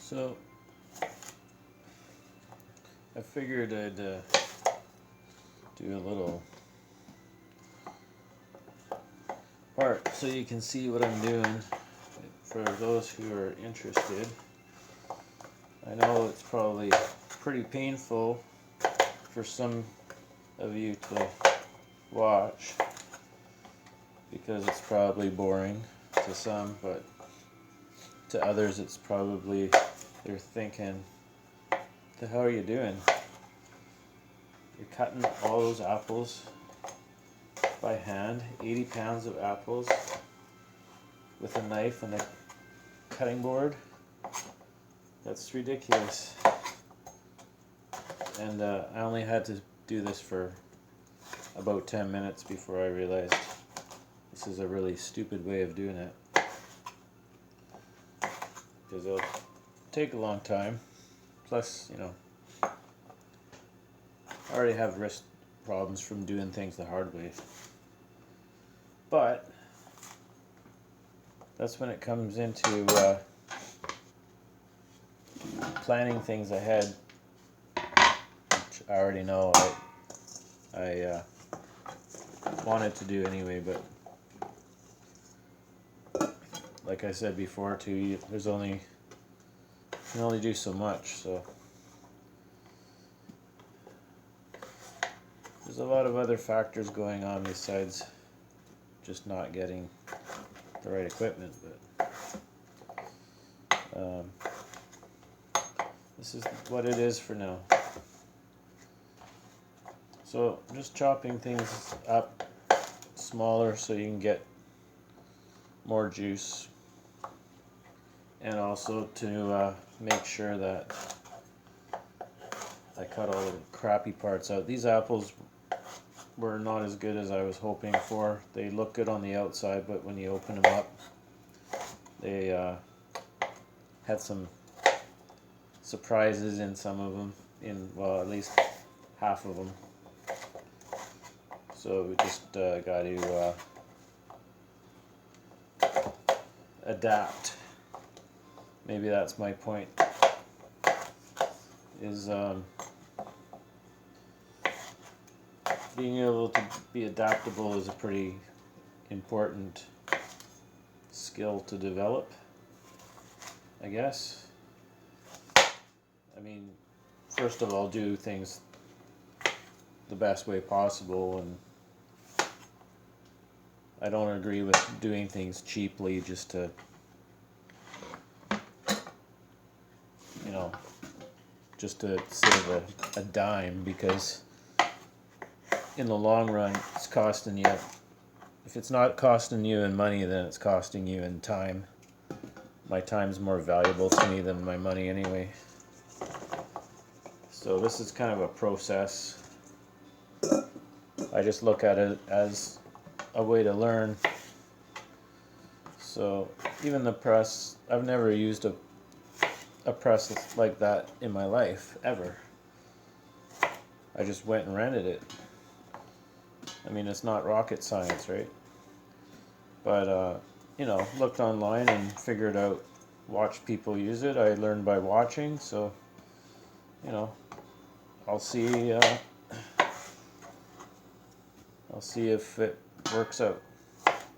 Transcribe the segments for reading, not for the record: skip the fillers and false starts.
So I figured I'd do a little part so you can see what I'm doing for those who are interested. I know it's probably pretty painful for some of you to watch because it's probably boring to some, but to others it's probably, they're thinking, the hell are you doing? You're cutting all those apples by hand, 80 pounds of apples with a knife and a cutting board? That's ridiculous. And I only had to do this for about 10 minutes before I realized this is a really stupid way of doing it. Because it'll take a long time. Plus, you know, I already have wrist problems from doing things the hard way. But that's when it comes into planning things ahead, which I already know I wanted to do anyway, but like I said before too, you can only do so much, so there's a lot of other factors going on besides just not getting the right equipment, but this is what it is for now. So just chopping things up smaller so you can get more juice, and also to make sure that I cut all the crappy parts out. These apples were not as good as I was hoping for. They look good on the outside, but when you open them up, they had some surprises in some of them, well, at least half of them. So we just got to adapt. Maybe that's my point, is being able to be adaptable is a pretty important skill to develop, I guess. I mean, first of all, do things the best way possible, and I don't agree with doing things cheaply just to, you know, just to save a dime, because in the long run it's costing you. If it's not costing you in money, then it's costing you in time. My time's more valuable to me than my money anyway. So this is kind of a process. I just look at it as a way to learn. So even the press, I've never used a press like that in my life, ever. I just went and rented it. I mean, it's not rocket science, right? But, you know, looked online and figured out, watched people use it. I learned by watching, so, you know, I'll see if it works out.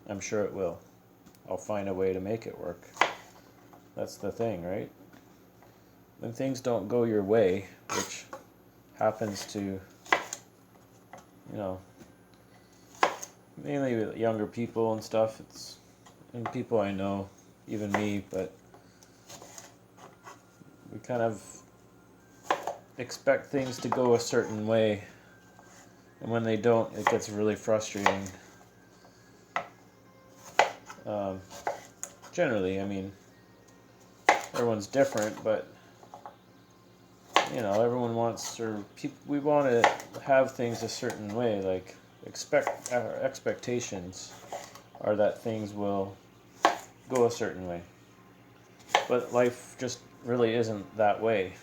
I'm sure it will. I'll find a way to make it work. That's the thing, right? When things don't go your way, which happens to, you know, mainly with younger people and stuff, and people I know, even me, but we kind of expect things to go a certain way, and when they don't, it gets really frustrating. Generally, I mean, everyone's different, but you know, everyone wants, or we want to have things a certain way. Like our expectations are that things will go a certain way, but life just really isn't that way.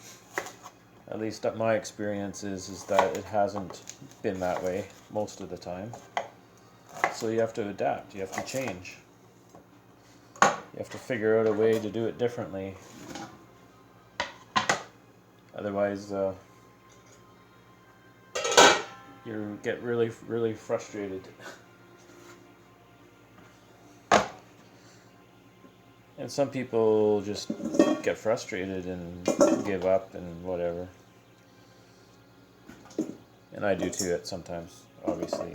At least my experience is that it hasn't been that way most of the time. So you have to adapt, you have to change. You have to figure out a way to do it differently. Otherwise, you get really, really frustrated. And some people just get frustrated and give up and whatever. And I do too at sometimes, obviously.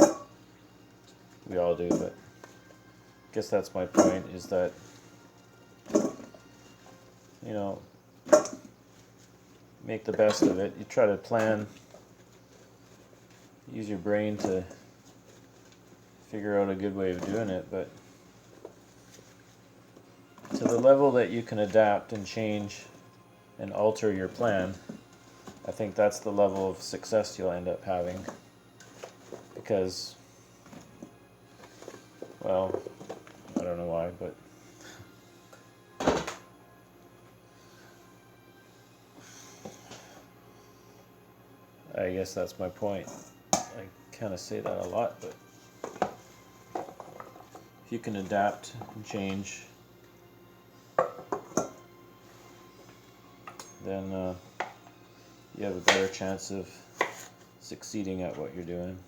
We all do, but I guess that's my point, is that, you know, make the best of it. You try to plan, use your brain to figure out a good way of doing it, but to the level that you can adapt and change and alter your plan, I think that's the level of success you'll end up having. Because, well, I don't know why, but I guess that's my point. I kind of say that a lot, but if you can adapt and change, then you have a better chance of succeeding at what you're doing.